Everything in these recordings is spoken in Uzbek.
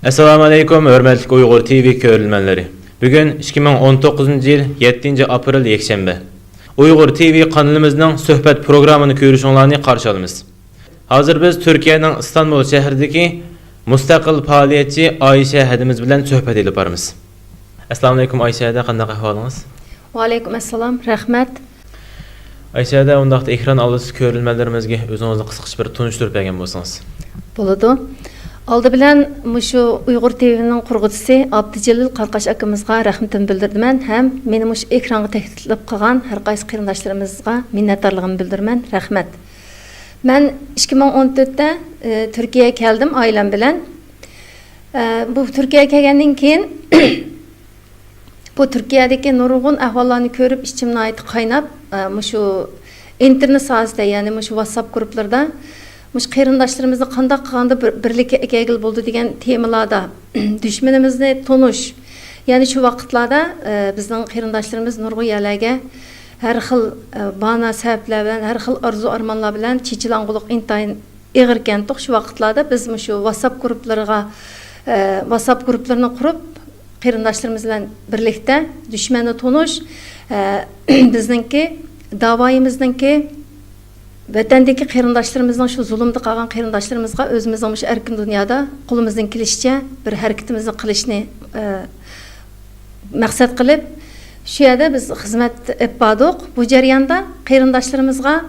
Assalamu alaikum, hörmətli Uyghur TV görülmənləri. Bugün 2019 yıl 7 aprel yekşembe. Uyghur TV kanalımızın söhbət programını görüşünlərini qarşı alımız. Hazır biz Türkiye'nin İstanbul şəhərdəki müstəqil fəaliyyətçi Ayşə hədimiz bilən söhbət edib barımız. Assalamu alaikum Ayşə hədə, qandaq əhvalınız? Wa alaikum assalam, rəhmət. Ayşə hədə, ondaqda ekran alısı görülmələrimizə özünüzü qısqış bir tunuşdurub bəgən bolsanız. Boludu. Aldı bilen muşu Uyghur TV'nin kurgucusu Abdicilil Qarqaş akımızga rəhmətimi bildirdimen. Hem meni muş ekranı təhdidlib qılğan hər qaysı qeyrindaşlarımızga minnətdarlığımı bildirmen. Rəhmət. Ben 2014'te Türkiye'ye geldim ailem bilen. Bu Türkiye'ye gelgenden keyin bu Türkiye'deki nurgun ahvallarını görüp içimden ait kaynap muşu internet sahasında yani muşu WhatsApp gruplarda muş qeyrindaşlarımızda qandaq qılğanda birlikə egil boldu degan temalarda düşmənimizni tonuş. Yani şu vaqtlarda bizning qeyrindaşlarımız nurgun yerlərə hər xil bana səbəblər bilan, hər xil arzu armanlar bilan çeçilangılıq intayın ağır kəntiq şu vaqtlarda biz şu WhatsApp gruplarını qurup qeyrindaşlarımız bilan birlikdə düşməni tonuş bizningki davayımızınki vatandagi qeyrindaşlarımızdan şu zulümdə qalğan qeyrindaşlarımızga özümüzün şu erkin dünyada qolumuzdan kelişçe bir hareketimizni qilishni maqsad qilib şu yerda biz xizmat etdik. Bu jarayonda qeyrindaşlarımızga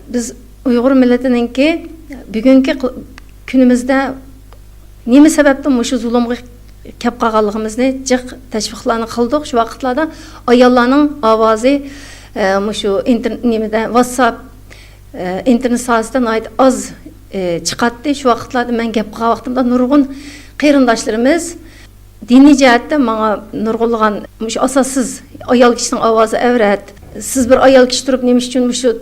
biz Uyg'ur millatininki bugungi kunimizda nima sababdan shu zulmga kelib qolganligimizni jiq tashviqlarni qildik. Shu vaqtlarda ayollarning ovozi şu internetde WhatsApp internet sahasından ait az çıkarttı. Şu vaqtlarda men gap qilgan vaqtimda nurgun qeyrindaşlarımız dini jihatda menga nurg'unlagan şu asossiz ayol kishining ovozi avrat. Siz bir ayol kishi turib nima uchun shu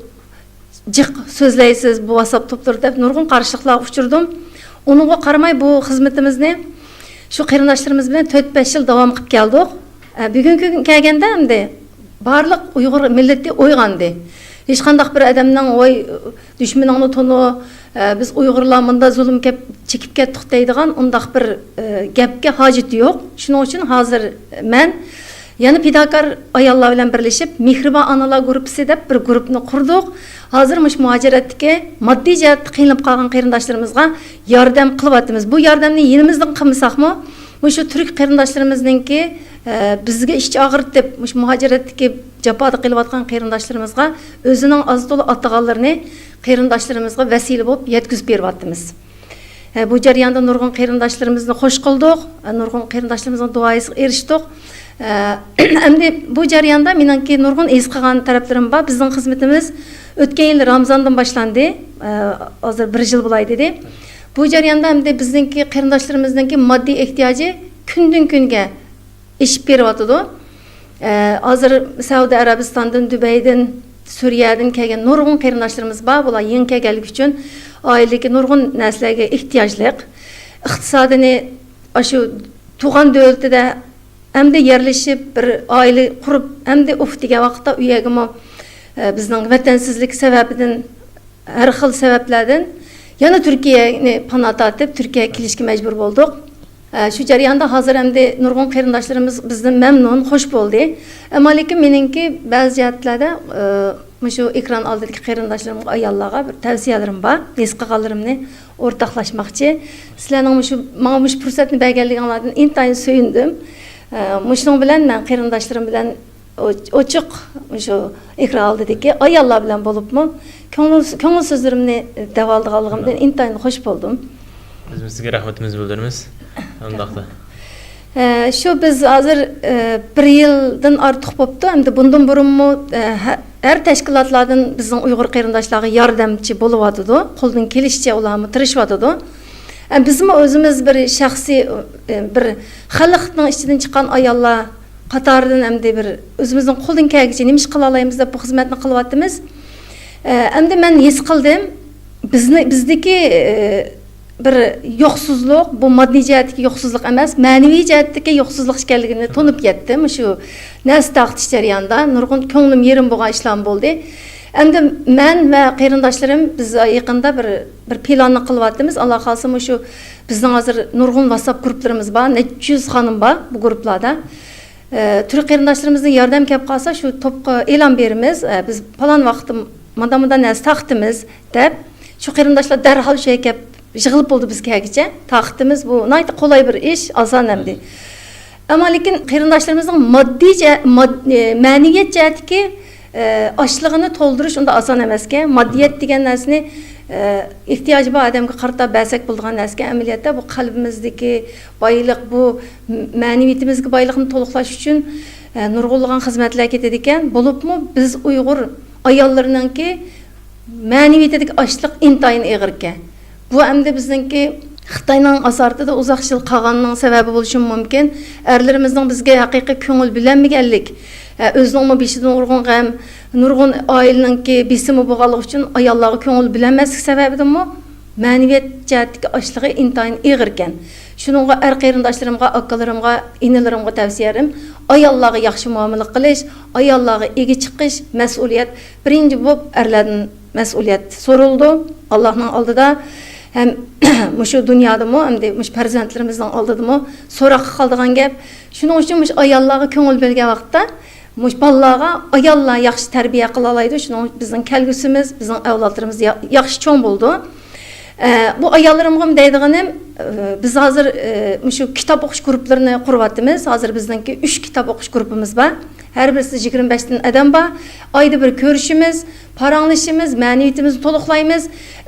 jiq so'zlaysiz bu WhatsApp to'plarida nurgun qarshiliklarga uchirdim. Onunga qaramay bu xizmatimizni şu qeyrindaşlarımız bilan 4-5 yil davom qilib keldik. Bugungi kun kelganda hamda barlıq Uyghur milleti oyğandı. Hiç qandaq bir adamның oy düşmənini tonu biz Uyghurlar mında zulüm çekip ketdik deydigan undaq bir gapga hacet yo'q. Şuning uchun hozir men yana fidakar ayollar bilan birlashib Mehribon onalar gruppasi deb bir guruhni qurdik. Hozir muhaciratdagi moddiy jihatda qiynalib qolgan qeyrindaşlarimizga yordam qilyapmiz. Bu yordamni yenimizdan qilmasaqmi, şu Türk qeyrindaşlarımızınki bizge işçi ağır deb muhaciratdagi jafoda qilayotgan qeyrindaşlarımızga özünün az dolu atağanlarını qeyrindaşlarımızga vesile bo'lib yetkizib beryapmiz. Bu jarayonda nurgun qeyrindaşlarımızı hoş qildik, nurgun qeyrindaşlarımızın duayisiga erishdik. Endi bu jarayonda meningki nurgun es qilgan taraflarim bor. Bizning xizmatimiz o'tgan yil Ramazondan boshlandı. Hozir 1 yil bo'lay dedi. Bu jarayonda endi bizningki qeyrindaşlarımızınki moddiy ehtiyojı kundan kunga işip beryapti. Hazır Saudiya Arabistan'dan, Dubay'dan, Suriye'den kelgan nurgun qeyrindaşlarımız bor. Bular yeni kelganlik uchun oiladagi nurgun narsalarga ehtiyojliq. Iqtisodini shu tug'an davlatida hamda yerlashib bir oila qurib, hamda degan vaqtda uyagimi bizning vatansizlik sababidan, har xil sabablardan yana Turkiyani panoh tortib, Turkiyaga kelishga majbur bo'ldik. Şu jarayonda hozir hamda nurgun qeyrindaşlarımız bizden memnun, hoş bo'ldi. Ammo lekin meningki ba'zi jihatlarda şu ekran oldidagi qeyrindaşlarımga ayollarga bir tavsiyalarim bor. His qilganlarimni o'rtoqlashmoqchi. Sizlarning menga shu fursatni berganliginglardan intayin suyundim. Shuning bilan men qeyrindaşlarım bilan ochiq şu ekran oldidagi ayollar bilan bo'libmi, ko'ngil so'zlarimni davoldiganligimdan intayin hoş bo'ldum. Biz sizga rahmatimizni bildiramiz. Ondaqda. Şu biz hozir 1 yildan ortiq bo'libdi. Endi bundan burunmi her tashkilotlardan bizning Uyg'ur qeyrindaşlarga yordamchi bo'lyapti. Qo'ldan kelishcha ularni tirishayapti. Bizmi o'zimiz bir shaxsiy bir xalqning ichidan chiqqan ayollar qatoridan endi bir o'zimizning qo'ldan kelgancha nima ish qila olamiz deb bu xizmatni qilyapmiz. Endi men his qildim bizdagi bir yo'qsizlik, bu moddiy jihatdagi yo'qsizlik emas, ma'naviy jihatdagi yo'qsizlik ekanligini tunib yetdim. Shu nas taqtish jarayonida nurg'un ko'nglim yerim bo'lgan ishlar bo'ldi. Endi men ve qeyrindaşlarım biz yaqında bir planını qılıp Allah xalsa şu bizning hozir nurg'un WhatsApp gruplarımız var. Necha yüz xanım var bu gruplarda. Türk qeyrindaşlarımızdan yordam kelib qolsa şu topqa e'lon beramiz. Biz falan vaqtim madamda nas taxtimiz deb şu qeyrindaşlar darhol şey kelib yig'ilib bo'ldi bizgacha. Taxtimiz bu nayt qolay bir ish, oson hamdi. Ama lekin qeyrindaşlarımızın ma'naviyat jihatdagi açlığını toldurish unda oson emasken, maddiyat degan narsani ehtiyacı bor odamga qarata bersak bo'ladigan narsa. Amaliyotda bu qalbimizdagi boylik, bu ma'naviyatimizga boylikni to'liqlash uchun nurg'unlagan xizmatlar ketadi ekan. Bo'libmi biz Uyg'ur ayollarininki ma'naviyatidagi ochliq intayin og'ir ekan. Bu hamda bizningki Xitoyning asartida uzoq yil qolganining sababi bo'lishi mumkin. Erlarimizning bizga haqiqiy ko'ngil bilanmaganlik, o'zining beshidan urg'un g'am, nurg'un oilaninki besimi bo'lganligi uchun ayollarga ko'ngil bilanmaslik sababidanmi ma'naviyat jihatdagi ochlig'i intayin og'ir ekan. Shuningga er qarindoshlarimga, akalarimga, inalarimga tavsiyalarim ayollarga yaxshi muomala qilish, ayollarga ega chiqish mas'uliyat. Birinchi bo'lib erlardan mas'uliyat so'raldi Allohning oldida. Hem şu dünyada mı hem de farzandlarimizning oldida mı so'roq qoldigan gap. Shuning uchun ayollarga ko'ngil bergan vaqtda bolalarga ayollar yaxshi tarbiya qila oladi. Shuning bizning kelgusimiz, bizning avlodlarimiz yaxshi cho'ng bo'ldi. Bu ayollarımga deydiganim biz hozir şu kitap o'qish guruhlarini quryapmiz. Hozir bizningki 3 kitap o'qish grupimiz bor. Her birisi 25 dan adam bor. Oyda bir ko'rishimiz, paranglashimiz, ma'naviyatimizni to'liqlaymiz.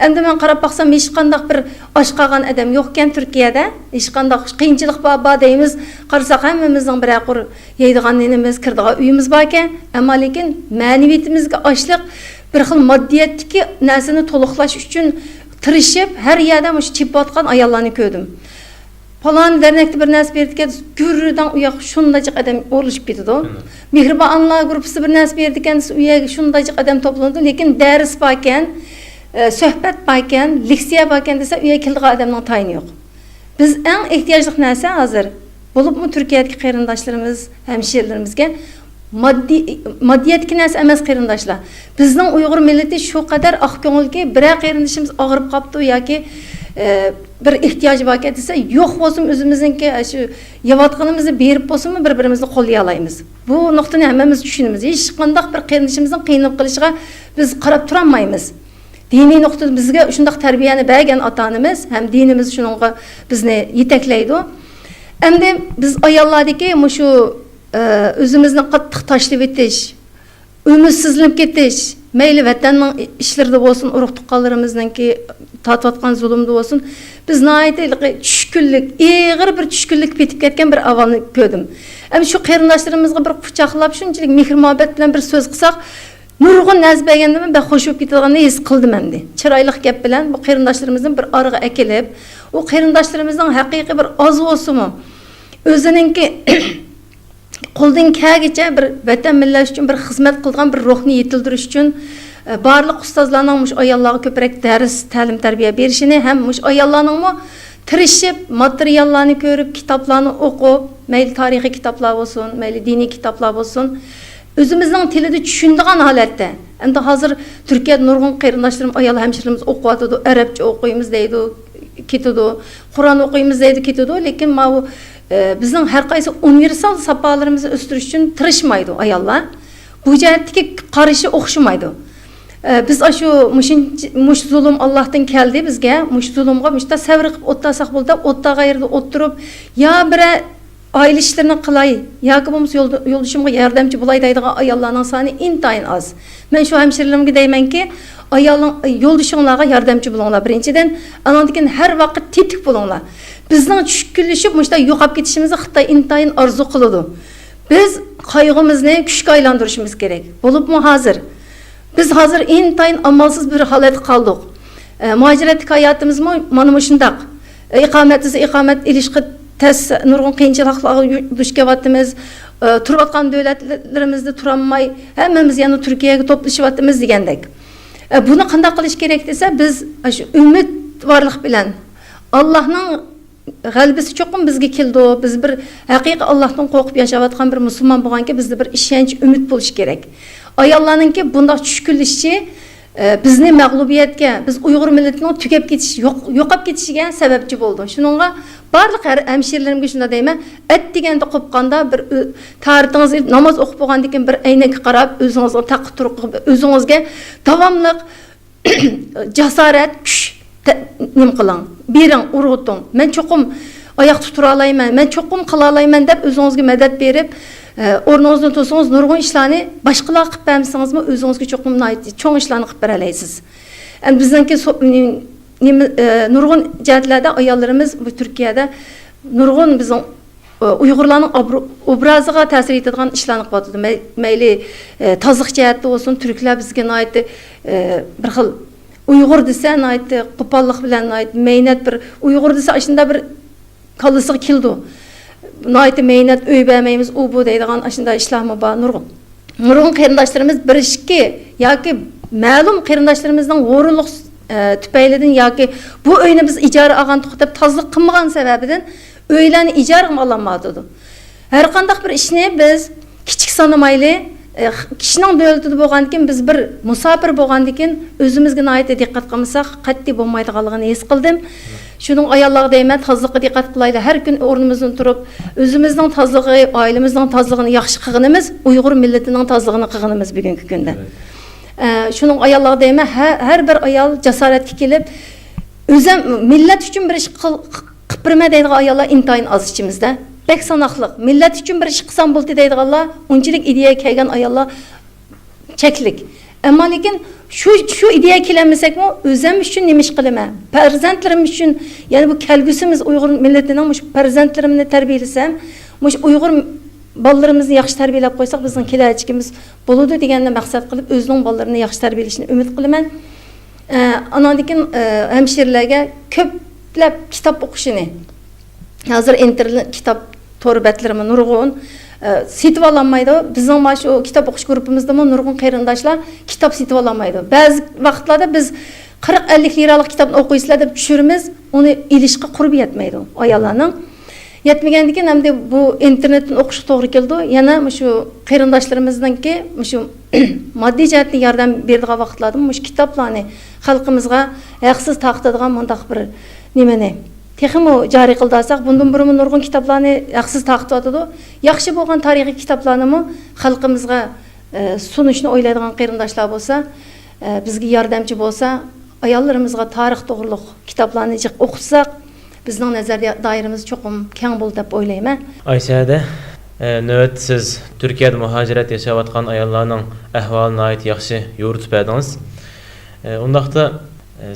Endi men qarab baqsam hech qanday bir osh qolgan adam yo'q ekan Turkiyada. Hech qanday qiyinchilik bor deymiz. Qarasak hammamizning bir aqur yeydigan nenimiz, kirdigan uyimiz bor ekan. Ammo lekin ma'naviyatimizga ochliq bir xil moddiyatdagi narsani to'liqlash uchun tirishib her yerda mush chipotgan ayollarni ko'rdim. Falan dernekte bir narsa berdiken gürrüden uyak şundacık adam oluşup ketdi. Mehribon Anlar gruppasi bir narsa berdiken uyak şundacık adam toplandı. Lekin ders barken, sohbet barken, leksiya barken desa uyak keldigan adamning tayini yo'q. Biz eng ehtiyojli narsa hozir bo'libmi Turkiyadagi qarindoshlarimiz, hamshirlarimizga maddiyatki narsa emas qarindoshlar. Bizning Uyg'ur millati shu qadar oq ko'ngilki, bir qarindoshimiz og'rib qopti yoki bir ihtiyacı var ki dese yok olsun özümüzünki şu yavatkanımızı berip olsunmu birbirimizni qo'llay olamiz. Bu nuqtani hammamiz tushunamiz. Hech qanday bir qiyinchimizning qiynab qilishiga biz qarab turolmaymiz. Diniy nuqtada bizga shunday tarbiyani bergan ota-onamiz ham dinimiz shunga bizni yetaklaydi. Endi biz ayollardagi shu o'zimizni qattiq tashlab etish, ümidsizlanib ketish, mayli vatanning ishlarida bo'lsin, urug' tuqqanlarimizningki tatvatgan zulümde olsun. Biz nayet tushkunlik, ağır bir tushkunlik petip ketken bir avalını gördüm. Ama şu qarindoshlarımızga bir quchoqlab shunchalik mehr muhabbet bilan bir so'z qilsak, nurg'un naz berganda ben xo'sh bo'lib ketadiganini his qildim endi. Chiroyli gap bilan bu qarindoshlarimizni bir oraga akilib, u qarindoshlarimizni haqiqiy bir oz bo'lsinmi, o'zininki qo'ldan kelgancha bir vatan millat uchun bir xizmat qilgan bir ruhni yetildirish uchun barliq ustozlarning mush ayollarga ko'proq dars, ta'lim, tarbiya berishini ham mush ayollarning tirishib, materiallarni ko'rib, kitoblarni o'qib, mayli tarixiy kitoblar bo'lsin, mayli diniy kitoblar bo'lsin, o'zimizning tilida tushunadigan holatda. Endi hozir Turkiyada nurg'un qarindoshlarim, ayol hamshirlarimiz o'qiyotdi, arabcha o'qiymiz deydi, ketadi, Qur'on o'qiymiz deydi, ketadi, lekin bu bizning har qaysi universal sapolarimizni o'stirish uchun tirishmaydi ayollar. Bu jihatdagi qarashi o'xshamaydi. Biz şu muş zulüm Allah'tan keldi bizge. Muş zulümga müşta sabr qilib o'tlasak bo'ldi. O'tdaga yerda o'tirib, ya bir aile işlerini qilay, yoki bo'lmasa yo'ldishimga yordamchi bo'lay deydigan ayollarning soni intayin az. Men shu hamshirlarimga deymanki, yo'ldishinglarga yordamchi bo'linglar birinchidan, andan keyin har vaqt tetik bo'linglar. Bizning tushkunlashib müşta yo'qolib ketishimizni Xitoy intayin orzu qiladi. Biz qayg'imizni kuchga aylantirishimiz kerak. Bo'libmi hozir? Biz hozir intayin amalsiz bir holat qoldik. Muhaciratlik hayotimiz mana shundaq. Iqomat ilishqi tez nurg'un qiyinchiliklarga duch kelyapmiz. Turayotgan davlatlarimizda turolmay, hammamiz yana Turkiyaga to'plashyapmiz degandek. Buni qanday qilish kerak desa, biz shu umidvorlik bilan Allohning g'albisi cho'qim bizga keldi. Biz bir haqiqiy Allohdan qo'rqib yashayotgan bir musulmon bo'lganki, bizda bir ishonch, umid bo'lish kerak. Ayollarningki bunday tushkunlishi bizni mag'lubiyatga, biz Uyg'ur millatining tugab ketishi, yo'qolib ketishiga sababchi bo'ldi. Shuningga barliq hamshirlarimga shunda deyman, at deganda qo'pqanda bir tarixingiz namoz o'qib bo'lgandan keyin bir aynaga qarab, o'zingizga taqib turib, o'zingizga davomli jasorat, kuch nim qiling. Bering, urg'uting. Men cho'qim oyoq tutura olayman, men cho'qim qila olayman deb o'zingizga madad berib, o'rningizdan tursangiz nurg'un ishlarni boshqalar qilib bermasingizmi, o'zingizga cho'qim cho'ng ishlarni qilib bera olasiz. Endi bizningki nurg'un jihatlarda ayollarimiz bu Turkiyada nurg'un bizning Uyg'urlarning obraziga ta'sir etadigan ishlarni qilyapti. Mayli tozliq jihatda bo'lsin, turklar bizga bir xil Uyg'ur desa, qo'pollik bilan mehnat bir Uyg'ur desa shunda bir kallasiga keldi. Mehnat uy bermaymiz, u bu deydigan shunda ishlarmi bor nurg'un. Nurg'un qarindoshlarimiz birishki yoki ma'lum qarindoshlarimizning o'rinliq tüpeylidən yoki bu uyni biz ijara olgan to'xtab tozliq qilmagan sababidan uylarni ijara olinmadi. Har qanday bir ishni biz kichik sanamayli, kishining davlatida bo'lgandan keyin biz bir musofir bo'lgandan keyin o'zimizga nihoyat diqqat qilmasak, qat'iy bo'lmaydiganligini his qildim. Shuning ayollarga deyman, tozliqqa diqqat qilaylik. Har kun o'rnimizdan turib, o'zimizning tozligi, oilamizning tozligini yaxshi qilganimiz, Uyg'ur millatining tozligini qilganimiz bugungi kunda. Şunun ayollarga deyman, har bir ayol jasoratga kelib, o'zim millat uchun bir ish qilib deydigan ayollar intayin oz ichimizda. Bek sanoqliq. Millat uchun bir ish qilsam bo'ldi deydiganlar, unchalik ideyaga kelgan ayollar cheklik. Ammo lekin shu ideyaga kelmasak-mu, o'zim uchun nima ish qilaman? Farzandlarim uchun, ya'ni bu kelgusimiz Uyg'ur millatining mush farzandlarimni tarbiyalasam, mush Uyg'ur bolalarimizni yaxshi tarbiyalab qo'ysak, bizning kelajagimiz bo'ladi deganni maqsad qilib, o'zining bolalarini yaxshi tarbiyalashni umid qilaman. Andan keyin hamshirlarga ko'plab kitob o'qishini, hozir internet kitob to'rbatlarimi nurg'un setib ololmaydi. Bizning mana shu kitob o'qish guruhimizda nurg'un qarindoshlar kitob setib ololmaydi. Ba'zi vaqtlarda biz 40-50 liralik kitobni o'qiysizlar deb tushiramiz, uni ilishga qurbi yetmaydi ayollarning. Yetmegenden keyin hamda bu internetdan o'qish to'g'ri keldi. Yana shu qarindoshlarimizdanki shu moddiy jihatdan yordam berdigan vaqtlarda shu kitoblarni xalqimizga haqsiz taqdiradigan mundaq bir nimani texmo joriy qildasak, bundan burun nurg'un kitoblarni haqsiz taqdiradi. Yaxshi bo'lgan tarixiy kitoblarni xalqimizga sunishni o'ylaydigan qarindoshlar bo'lsa, bizga yordamchi bo'lsa, ayollarimizga tarix to'g'riliq kitoblarni o'qitsak, bizning nazar doiramiz cho'qim keng bo'ldi deb o'ylayman. Aysada, navbat siz Turkiyada muhojirat yashayotgan ayollarning ahvolini ayt yaxshi yo'ritib berdingiz. Undaqda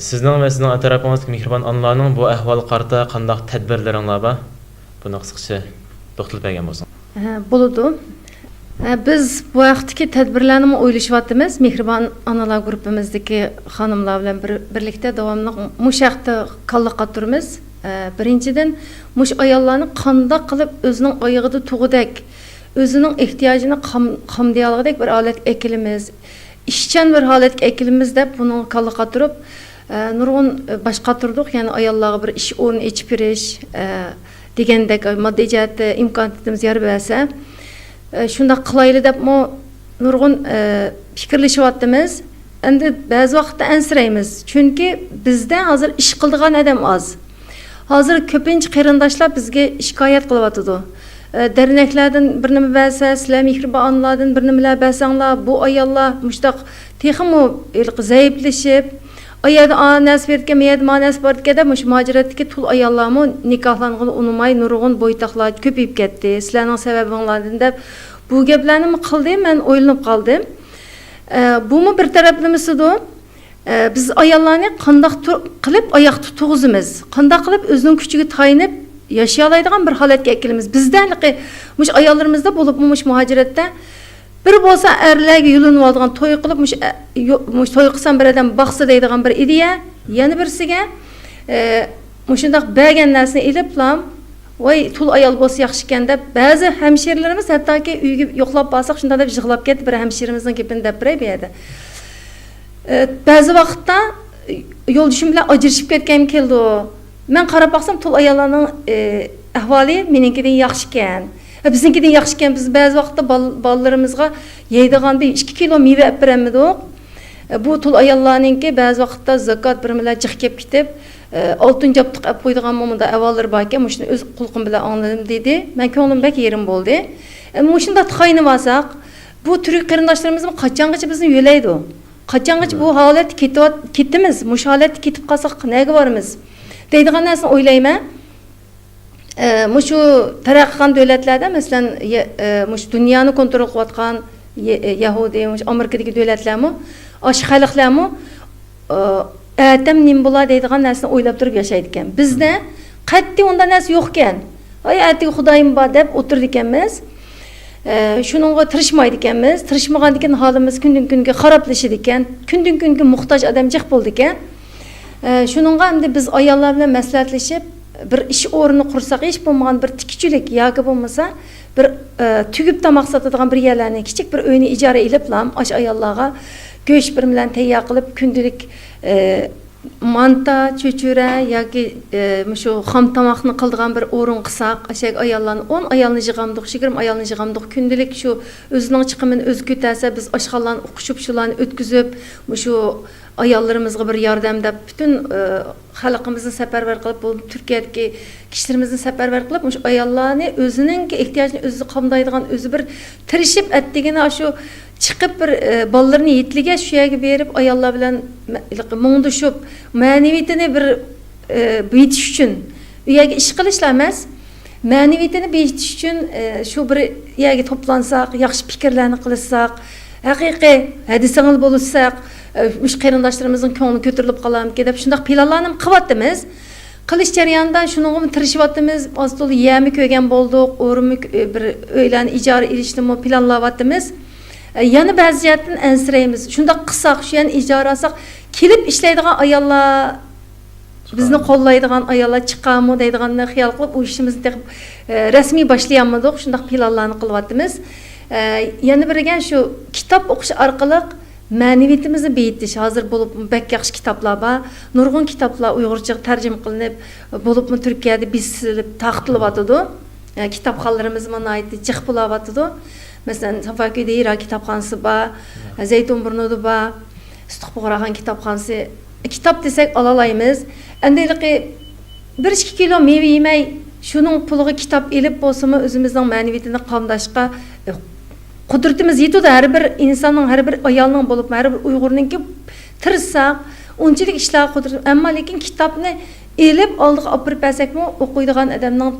sizning va sizning atrofingizda mehribon onalarning bu ahvol qarta qanday tadbirlaringiz bor? Buni qisqacha to'xtalib bergan bo'lsin. Bo'ladi. Biz bu vaqtdagi tadbirlarni o'ylashyapmiz. Mehribon onalar guruhimizdagi xonimlar bilan birlikda davomli mushaqda qalliqqa turamiz. Birinchidan mush ayollarni qanday qilib o'zining oyog'ida tug'udak, o'zining ehtiyojini qamdayolg'idek bir holat ekilimiz, ishchan bir holatga ekilimiz deb buni qalliqqa turib, nurg'un boshqa turdik, ya'ni ayollarga bir ish o'rni ochib berish degandek moddiy jihatda imkoniyatimiz yor bersa, shunda qilayli deb nurg'un fikrlashyapmiz. Endi ba'zi vaqtda ansiraymiz, chunki bizda hozir ish qiladigan odam oz. Hozir ko'pincha qarindoshlar bizga shikoyat qilyapti. Derneklardan bir nima bersa, sizlar mehribon onalardan bir nimalar bersanglar, bu ayollar mushtaq texmo zaiflashib, ayada nasib etgan, meyad nasib etgan deb mush muhojiratdagi tul ayollarmi nikohlangan unumay nurg'un bo'ytaqlar ko'payib ketdi. Sizlarning sababinglardan deb bu gaplarni qildim, men o'ylanib qoldim. Bumi bir taraflamasidir. Biz ayollarni qanday qilib oyoq tutug'izimiz, qanday qilib o'zining kuchiga tayinib yashay oladigan bir holatga kelamiz. Bizdanki mush ayollarimizda bo'lib muhojiratda bir bo'lsa erlarga yo'linib oladigan to'y qilib mush to'y qilsam bir odam baqsa deydigan bir ideya, yana birsiga mushundaq bergan narsani iliblam, voy tul ayol bo'lsa yaxshi ekan deb ba'zi hamshirlarimiz hattoki uyga yo'qlab borsak shunda deb yig'lab ketdi, bir hamshirimizning gapini deb biray berdi. Ba'zi vaqtda yo'ldoshim bilan ajrashib ketgan keldi. men qarab baksam tul ayollarning ahvoli meninkidan yaxshi ekan. Bizninkidan yaxshi ekan. Biz ba'zi vaqtda balalarimizga yeydigan bir 2 kilo meva olib beramidik. Bu tul ayollarninki ba'zi vaqtda zakat bir bilan jiq kelib ketib, oltin jabtiq olib qo'ydigan momunda avvallar bor ekan, shuni o'z qulqim bilan angladim dedi. Men ko'nglim bak yerim bo'ldi. Shunda taqayni olsak, bu türk qarindoshlarimizni qachongacha bizni yo'laydi? Qachongacha bu holat ketimiz, mush holat ketib qolsak nega boramiz? Deydigan narsani o'ylayman. Mushu taraqqiyotgan davlatlarda, masalan, mush dunyoni kontrol qilayotgan Yahudi, mush Amerikadagi davlatlarmi, osh xalqlarmi atam nim bo'lar deydigan narsani o'ylab turib yashaydi ekan. Bizda qat'iy unda narsa yo'q ekan. Ay atiq xudoyim bor deb o'tirdi ekanmiz. Shuningga tirishmaydi ekanmiz. Tirishmagan ekan holimiz kundan-kunga xaroblashadi ekan. Kundan-kunga muhtoj odamjiq bo'ldi ekan. Shuningga hamda biz ayollar bilan maslahatlashib bir ish o'rnini qursak, hech bo'lmagan bir tikchilik yoki bo'lmasa bir tugib tamoq sotadigan bir yerlarni kichik bir uyni ijara iliblam osh ayollarga go'sht bir bilan tayyor qilib kundalik manta, cho'chura yoki shu xom tomoqni qildigan bir o'rin qilsak, ashak ayollarni 10 ayolni yig'amdiq, 20 ayolni yig'amdiq, kundalik shu o'zining chiqimini o'zi ko'tarsa, biz oshxonalarni o'qishib, shularni o'tkazib, shu ayollarimizga bir yordam deb bütün xalqimizni safarbar qilib, bu Turkiyadagi kishilarimizni safarbar qilib, shu ayollarni o'zining ehtiyojini o'zi qamdaydigan, o'zi bir tirishib atdigina shu chiqib bir bolalarni yetliga shu yerga berib ayollar bilan mungdishib, ma'naviyatini bir betish uchun u yerga ish qilishlar emas, ma'naviyatini betish uchun shu bir yerga to'plansak, yaxshi fikrlarni qilsak, haqiqiy hadisangil bo'lsak, mush qarindoshlarimizni ko'ngli ko'tarilib qolarmikin deb shunday planlarni qilyapmiz. Qilish jarayonida shuningga tirishyapmiz. Ozdoli yami ko'rgan bo'ldik, o'rinmi bir uylarni ijara ilishni planlayapmiz. Yana ba'zi jihatdan ansiraymiz. Shunda qilsak, shu yana ijara olsak, kelib ishlaydigan ayollar, bizni qo'llaydigan ayollar chiqarmi deydiganni xiyol qilib, u ishimizni rasmiy boshlayapmiz. Shunda planlarni qilyapmiz. Yana biriga shu kitob o'qish orqali ma'naviyatimizni beyitish. Hozir bo'lib bak yaxshi kitoblar bor. Nurg'un kitoblar uyg'urchaga tarjima qilinib, bo'libmi Turkiyada bisilib, taqtilyapti. Kitobxonlarimiz mana aytdi, jiq bo'lyapti. Masalan, Safakiyda Ira kitobxonasi bor, Zaytunburnuda bor, Istiqbo'g'raxon kitobxonasi. Kitob desak olalaymiz. Endiliqi 1-2 kilo meva yemay, shuning puliga kitob elib bo'lsa-mu, o'zimizning ma'naviyatini qamdashga qudratimiz yetadi. Har bir insonning, har bir ayolning bo'lib, har bir uyg'urninki tirishsak, unchalik ishlar qudrat, ammo lekin kitobni elib oldiga olib berib bersakmi, o'qiydigan odamning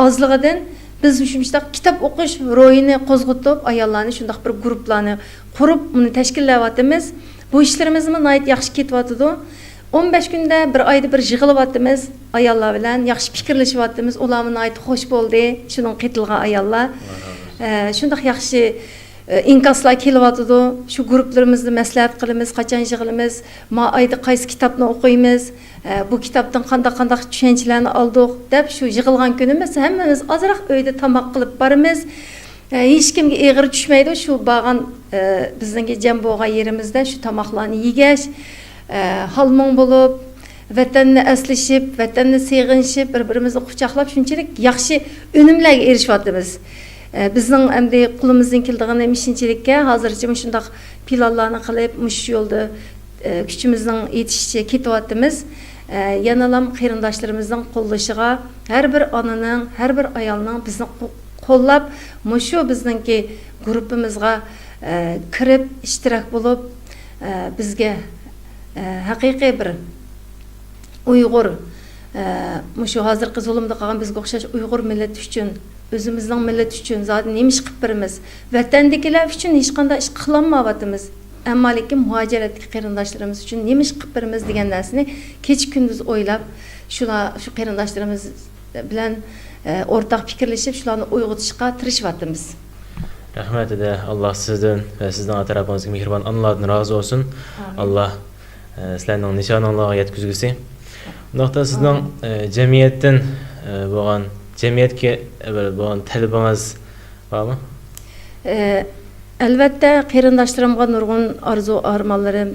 ozligidan biz shunday kitob o'qish ro'yini qo'zg'atib, ayollarni shunday bir guruhlarni qurib, uni tashkillayapmiz. Bu ishlarimizni nihoyat yaxshi ketyapti. 15 kunda bir oyda bir yig'ilyapmiz ayollar bilan, yaxshi fikrlashyapmiz. Ular nihoyat xush bo'ldi, shuning qitilgan ayollar. Shunday yaxshi inkaslar kelyapti. Shu guruhlarimizni maslahat qilamiz, qachon yig'ilamiz, ma oyda qaysi kitobni o'qiymiz, bu kitobdan qanday tushunchalarni oldik deb shu yig'ilgan kunimiz hammamiz ozroq uyda tamoq qilib boramiz. Hech kimga eg'ir tushmaydi. Shu bag'an bizning jam bo'lgan yerimizda shu tamoqlarni yegash, halmon bo'lib, vatanni aslashib, vatanni seg'inishib, bir-birimizni quchoqlab shunchalik yaxshi unumlarga erishyapmiz. Bizning endi qo'limizdan keldigani mishinchilikka hozircha shunday planlarni qilib, mush yo'lda kuchimizning yetishicha ketyapmiz. Yanalam qarindoshlarimizning qo'llashiga har bir onaning, har bir ayolning bizni qo'llab, mushu bizningki guruhimizga kirib, ishtirok bo'lib, bizga haqiqiy bir Uyg'ur mushu hozirgi zulmda qolgan bizga o'xshash Uyg'ur millati uchun, o'zimizning millat uchun zodi nima ish qilib birimiz, vatandagilar uchun hech qanday ish qilolmayapmiz. Ammo lekin muhojiratdagi qarindoshlarimiz uchun nima ish qilib birimiz degan narsani kech kunduz o'ylab, shu qarindoshlarimiz bilan o'rtaq fikrlashib, shularni uyg'otishga tirishyapmiz. Rahmat edi. Alloh sizdan va sizning atrofingizga mehribon Allohdan rozi bo'lsin. Alloh sizlarning nishoningizga yetkazgusi. Undaqda sizning jamiyatdan bo'lgan jamiyatga bo'lgan talabingiz bormi? Albatta, qarindoshlarimga nurg'un arzu armonlarim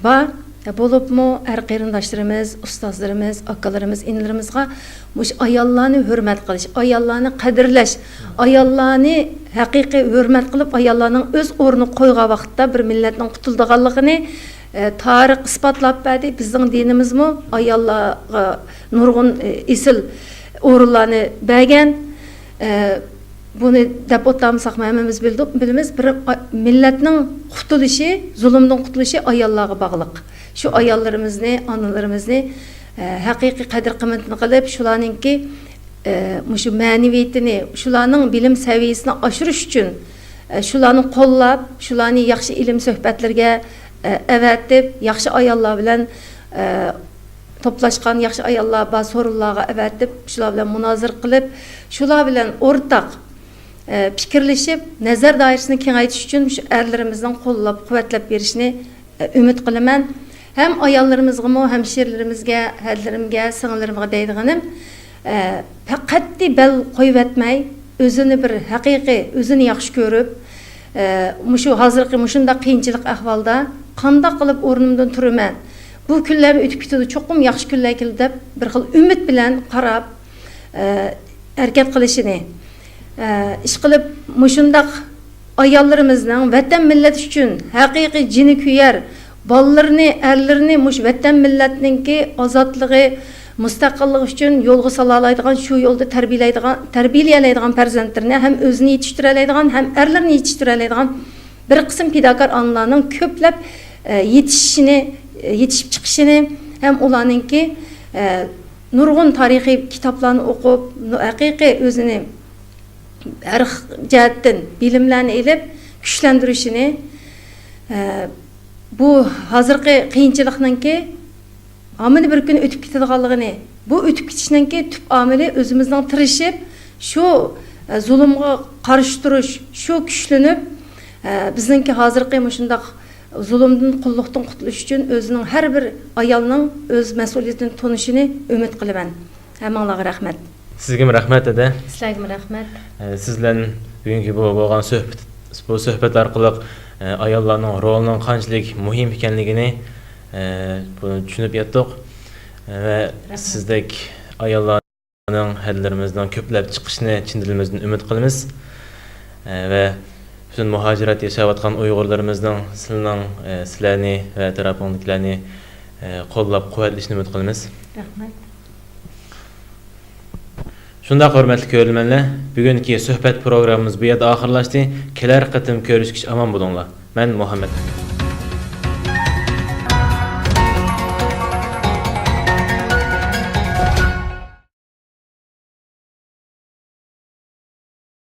bor. Bolupmu er qeyrindaşlarımız, ustazlarımız, akalarımız, inilerimizga muş ayallarını hürmet qilish, ayallarını qadirlash, ayallarını haqiqiy hürmet qilib, ayallarning öz o'rni qo'ygan vaqtda bir millatning qutuldiganligini tarix isbotlab berdi. Bizning dinimizmi ayallarga nurg'un isil o'rinlarni bergan. Bunu deb o'tamisak hammamiz bilamiz, bir millatning qutulushi, zulmdan qutulushi ayallarga bog'liq. Şu ayallarimizni, analarimizni haqiqiy qadr qimmatini qilib, shularningki mushu ma'naviyatini, shularning bilim saviyasini oshirish uchun shularni qo'llab, shularni yaxshi ilm suhbatlarga avatib, yaxshi ayollar bilan to'plashgan yaxshi ayollar bor so'rinlarga avatib, shular bilan munozir qilib, shular bilan o'rtaq fikrlashib, nazar doirasini kengaytirish uchun shu erlarimizning qo'llab, quvvatlab berishni umid qilaman. Hem ayollarımızga, hemşerilerimizge, hadlerimge, sığınlarımga deydiğanim, faqatdi bel qo'yib etmey, özünü bir haqiqiy, özünü yaxshi ko'rib, mushu hozirgi mushunda qiyinchilik ahvolda qanday qilib o'rnimdan turaman. Bu kunlar o'tib ketadi, cho'qim yaxshi kunlar keldi deb bir xil umid bilan qarab, harakat qilishini, ish qilib mushundaq ayollarımızning vatan millat uchun haqiqiy jini kuyar, ballarını, erlerini muş vatan milletninki azatlığı, müstakillik için yolgu salalaydıgan, şu yolda terbiyeleydigan perzentlerini hem özünü yetiştireleydigan, hem erlerini yetiştireleydigan bir kısım fidakar anlarının köplep yetişip çıkışını hem olanınki nurgun tarihi kitaplarını okup, haqiqiy özünü her cihetten bilimlerini elip, güçlendirişini bu hazırki qiyinchilikninki amili bir kun o'tib ketadiganligini, bu o'tib ketishninki tüp amili özümüzden tirishib, şu zulümga qarshi turish, şu kuchlanib, bizningki hazırki mushundaq zulümden, qulluqdan qutulish uchun o'zining har bir ayolning o'z mas'uliyatini tunishini umid qilaman. Hammanglarga rahmat. Sizga rahmat edi. Sizlarga rahmat. Sizlar bugungi bu bo'lgan suhbat orqali ayollarning rolining qanchalik muhim ekanligini tushunib yetdik va sizdek ayollarning hadlarimizdan ko'plab chiqishini chin dilimizdan umid qilamiz va bütün muhacirat yashayotgan Uyg'urlarimizning sizlarni va atrofingizlarni qo'llab quvvatlashini umid qilamiz. Rahmat. Shunda hurmatli ko'ruvchilar, bugungi suhbat programmamiz bu yerda oxirlashdi. Kelar qatim ko'rishgacha omon bo'linglar. Men Muhammad